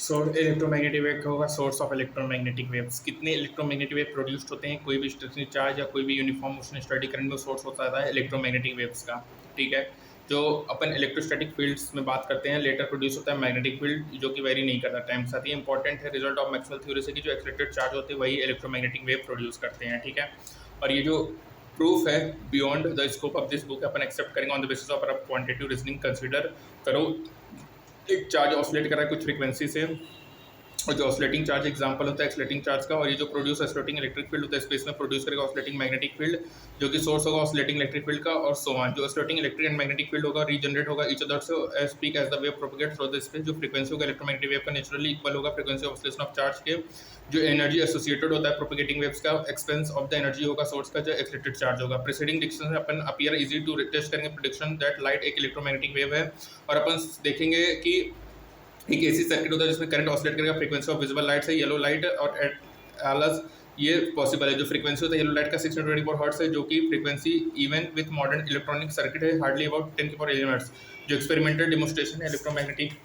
Source electromagnetic wave होगा। Source of electromagnetic waves, कितने electromagnetic wave produced होते हैं कोई भी स्टेशनरी चार्ज या कोई भी यूनिफॉर्म मोशन स्टडी करने में सोर्स होता है इलेक्ट्रोमैग्नेटिक वेव्स का। ठीक है, जो अपन इलेक्ट्रोस्टैटिक फील्ड्स में बात करते हैं लेटर प्रोड्यूस होता है मैग्नेटिक फील्ड जो कि वेरी नहीं करता टाइम के साथ। ये इंपॉर्टेंट है रिजल्ट ऑफ मैक्सवेल थ्योरी से कि जो एक्साइटेड चार्ज होते हैं वही इलेक्ट्रोमैग्नेटिक वेव प्रोड्यूस करते हैं। ठीक है, और ये जो प्रूफ है beyond the scope of this book अपन एक्सेप्ट करेंगे on the basis of quantitative reasoning. Consider करो एक चार्ज ऑसिलेट कर रहा है कुछ फ्रीक्वेंसी से, और जो ऑसिलेटिंग चार्ज एग्जांपल होता है एक्सलेटिंग चार्ज का, और ये जो प्रोड्यूस ऑसिलेटिंग इलेक्ट्रिक फील्ड होता है स्पेस में प्रोड्यूस करेगा ऑसिलेटिंग मैग्नेटिक फील्ड जो कि सोर्स होगा ऑसिलेटिंग इलेक्ट्रिक फील्ड का, और सो ऑन। जो oscillating electric and magnetic field होगा रीजनरेट होगा ईच अदर से as speak as the wave propagate through the space. जो फ्रीक्वेंसी होगा इलेक्ट्रोमैग्नेटिक वेव का नेचुरली इक्वल होगा frequency of oscillation of charge के। जो एनर्जी एसोसिएटेड होता है प्रोपेगेटिंग वेव्स का एक्सपेंस ऑफ द एनर्जी होगा सोर्स का जो एक्सलेटेड चार्ज होगा। प्रीसीडिंग डिक्शन से अपन अपीयर इजी टू टेस्ट करेंगे प्रेडिक्शन दैट लाइट एक इलेक्ट्रोमैग्नेटिक वेव है, और अपन देखेंगे कि एक एसी सर्किट होता है जिसमें करंट ऑसिलेट करेगा फ्रीक्वेंसी ऑफ विजिबल लाइट से येलो लाइट, और एट आलस ये पॉसिबल है। जो फ्रीक्वेंसी होता है येलो लाइट का 624 हर्ट्ज है जो कि frequency even with modern electronic circuit है हार्डली अबाउट 10⁻11 हर्ट्ज। जो एक्सपेरिमेंटल डेमोस्ट्रेशन है इलेक्ट्रोमैग्नेटिक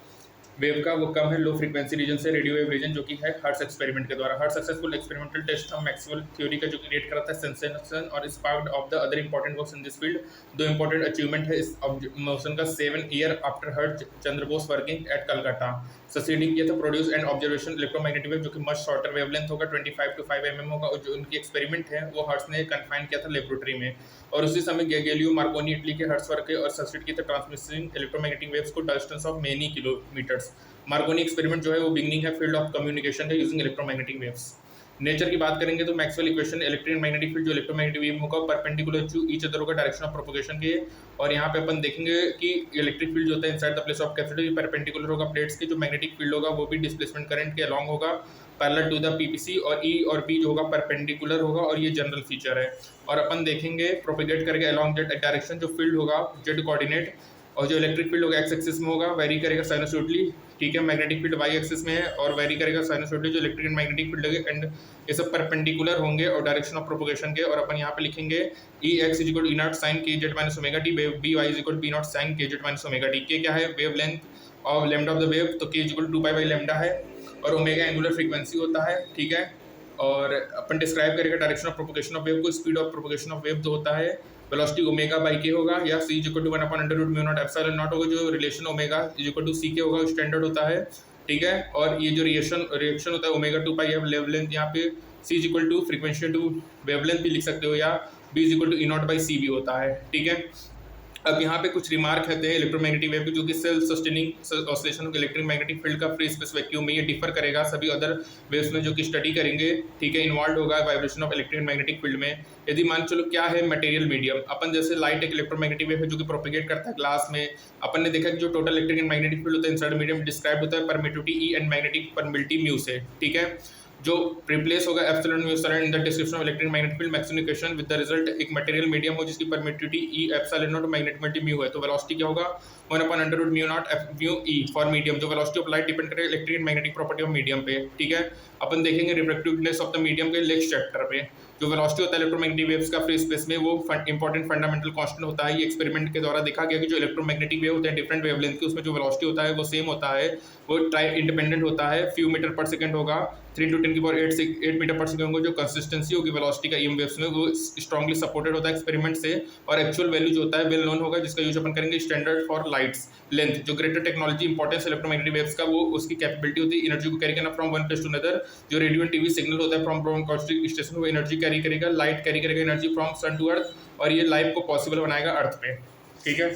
वेव का वो कम है लो फ्रीक्वेंसी रीजन से रेडियो वेव रीजन जो कि है हर्ट्ज एक्सपेरिमेंट के द्वारा। हर सक्सेसफुल एक्सपेरिमेंटल टेस्ट हम मैक्सवेल थ्योरी का जो क्रिएट कराता है सेंसेशन और sparked of the other important works in this field. दो इंपॉर्टेंट अचीवमेंट है इस मोशन का 7 year after hertz Chandra Bose working at Calcutta succeeding किया था produce and observation electromagnetic wave जो कि मच शॉर्टर वेवलेंथ होगा 25 to 5 mm होगा, और जो उनकी एक्सपेरिमेंट है वो हर्ट्ज ने कन्फाइन किया था लेबोरेटरी में। और उसी समय गैलीलियो मार्कोनी इटली के हर्ट्ज वर्क और सक्सीड किया था ट्रांसमिशन इलेक्ट्रोमैग्नेटिक वेव्स को distance of many kilometres. Markovnikov experiment जो है वो बिगनिंग है फील्ड ऑफ कम्युनिकेशन है यूजिंग इलेक्ट्रोमैग्नेटिक वेव्स। नेचर की बात करेंगे तो Maxwell equation electric and magnetic field जो इलेक्ट्रोमैग्नेटिक वेव होगा परपेंडिकुलर टू ईच अदर होगा डायरेक्शन ऑफ प्रोपगेशन के। और यहाँ पे अपन देखेंगे कि इलेक्ट्रिक फील्ड जो होता है inside the place of capacitor perpendicular होगा प्लेट्स के। जो मैग्नेटिक फील्ड होगा वो भी डिस्प्लेसमेंट करंट के अलॉन्ग होगा पैरेलल टू द पीपीसी, और ई और पी जो होगा परपेंडिकुलर होगा, और ये जनरल फीचर है। और अपन देखेंगे प्रोपेगेट करके अलॉन्ग जेड डायरेक्शन जो फील्ड होगा जेड कोऑर्डिनेट, और जो इलेक्ट्रिक फील्ड होगा एक्स एक्सिस में होगा वेरी करेगा साइनसोइडली। ठीक है, मैग्नेटिक फील्ड वाई एक्सिस में है और वेरी करेगा साइनसोइडली। जो इलेक्ट्रिक एंड मैग्नेटिक फील्ड है एंड ये सब परपेंडिकुलर होंगे और डायरेक्शन ऑफ प्रोपगेशन के। और अपन यहाँ पे लिखेंगे E x is equal to E not sine k z minus omega t, B y is equal to B not sine k z minus omega t. K क्या है wave length of lambda of the wave, तो k is equal to 2 pi by lambda है, और omega angular frequency होता है। ठीक है, और अपन डिस्क्राइब करेगा direction of propagation of wave को। Speed of propagation of wave तो होता है वेलोसिटी ओमेगा बाई के होगा, या c is equal to 1/√μ0 epsilon not होगा। जो relation omega is equal to c k होगा स्टैंडर्ड होता है। ठीक है, और ये जो रिएक्शन होता है ओमेगा 2 पाई वेवलेंथ, यहाँ पे c is equal to frequency to wavelength भी लिख सकते हो, या B is equal to E not by c भी होता है। ठीक है, अब यहाँ पे कुछ रिमार्क कहते हैं इलेक्ट्रोमैग्नेटिक वेव के जो कि self sustaining oscillation electric magnetic field का फ्री स्पेस वैक्यूम में ये डिफर करेगा सभी अदर वेव्स में जो कि स्टडी करेंगे। ठीक है, इन्वॉल्व होगा vibration of electric magnetic field में। यदि मान चलो क्या है मटेरियल मीडियम, अपन जैसे लाइट एक इलेक्ट्रोमैग्नेटिक वेव है जो कि प्रोपेगेट करता है ग्लास में। अपन ने देखा कि जो total electric and magnetic field होता है इनसाइड मीडियम डिस्क्राइब होता है permittivity e and magnetic permittivity mu से। ठीक है, जो रिप्लेस होगा epsilon mu surround in the description of electric magnetic field Maxwell equation with the result एक मटेरियल मीडियम हो जिसकी permittivity e epsilon not magnetic mu है, तो वेलोसिटी क्या होगा 1/√μ0 f mu e for medium. जो वेलोसिटी ऑफ लाइट डिपेंड करेगा electric and magnetic property of medium पे। ठीक है, अपन देखेंगे रिफ्लेक्टिवनेस ऑफ द मीडियम के नेक्स्ट चैप्टर पे। जो वेलोसिटी होता है इलेक्ट्रोमैग्नेटिक वेव्स का फ्री स्पेस में वो इंपॉर्टेंट फंडामेंटल कांस्टेंट होता है। ये एक्सपेरिमेंट के द्वारा देखा गया कि जो इलेक्ट्रोमैग्नेटिक वेव होते हैं डिफरेंट वेवलेंथ के उसमें जो वेलोसिटी होता है वो सेम होता है, वो टाइम इंडिपेंडेंट होता है, फ्यू मीटर पर सेकंड होगा 3 × 10⁸ मीटर पर सेकंड होगा। जो कंसिस्टेंसी होगी वेलोसिटी का ईएम वेव्स में वो स्ट्रांगली सपोर्टेड होता है एक्सपेरिमेंट से, और एक्चुअल वैल्यू जो होता है वेल नोन होगा जिसका यूज अपन करेंगे स्टैंडर्ड फॉर लाइट्स लेंथ। जो greater technology importance electromagnetic waves का वो उसकी कैपेबिलिटी होती है एनर्जी को कैरी करना from one place to another. जो रेडियो एंड टीवी सिग्नल होता है फ्रॉम ब्रॉडकास्टिंग स्टेशन वो एनर्जी कैरी करेगा, लाइट कैरी करेगा energy from sun to earth, और ये लाइफ को पॉसिबल बनाएगा अर्थ पे। ठीक है,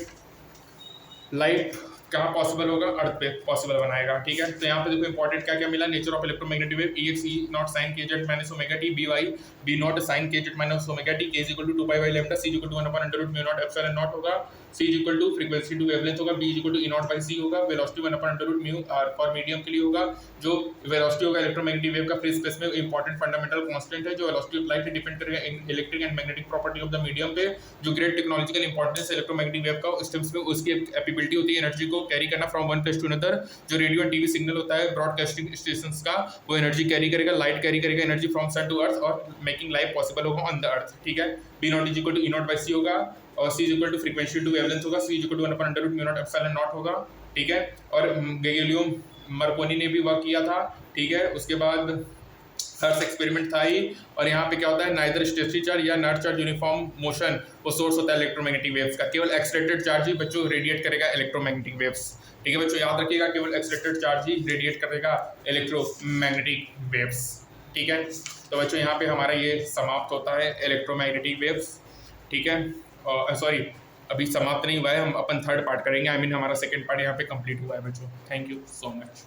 लाइफ कहाँ पॉसिबल होगा अर्थ पे पॉसिबल बनाएगा। ठीक है, तो यहाँ पे देखो इंपॉर्टेंट क्या क्या मिला nature of electromagnetic wave E x E not sine k z minus omega t, B y B not sine k z minus omega t, k is equal to 2 pi by lambda, c is equal to 1/√μ0 epsilon not होगा, c is equal to frequency to wavelength होगा, B is equal to E not by c होगा, velocity 1/√μ are for medium के लिए होगा। जो velocity होगा electromagnetic wave का free space में इंपॉर्टेंट फंडामेंटल कांस्टेंट है। जो वेलोसिटी ऑफ लाइट डिपेंड करेगा in electric and magnetic property of the medium पे। जो great technological importance electromagnetic wave का स्टेम्स में उसकी एबिलिटी होती है एनर्जी को कैरी करना from one place to another. जो रेडियो एंड टीवी सिग्नल होता है ब्रॉडकास्टिंग स्टेशंस का वो एनर्जी कैरी करेगा, लाइट कैरी करेगा energy from sun to earth, और मेकिंग लाइफ पॉसिबल होगा ऑन द अर्थ। ठीक है, B not is equal to E not by c होगा, और c is equal to frequency to wavelength होगा, c is equal to 1/√μ0 epsilon not होगा। ठीक है, और गैलीलियो मार्कोनी ने भी वर्क किया था, ठीक है। उसके बाद हर्स एक्सपेरिमेंट था ही। और यहाँ पे क्या होता है, नाइदर स्टेशनरी चार्ज या नॉट चार्ज यूनिफॉर्म मोशन वो सोर्स होता है इलेक्ट्रोमैग्नेटिक वेव्स का। केवल एक्सलेटेड चार्ज ही बच्चों रेडिएट करेगा इलेक्ट्रोमैग्नेटिक वेव्स, ठीक है बच्चों, याद रखिएगा, केवल एक्सलेटेड चार्ज ही रेडिएट करेगा इलेक्ट्रोमैग्नेटिक वेव्स, ठीक है। तो बच्चों यहाँ पे हमारा ये समाप्त होता है इलेक्ट्रोमैग्नेटिक वेव्स, ठीक है। सॉरी, अभी समाप्त नहीं हुआ है, हम अपन थर्ड पार्ट करेंगे, आई मीन हमारा सेकंड पार्ट यहाँ पे कंप्लीट हुआ है बच्चों। Thank you so much.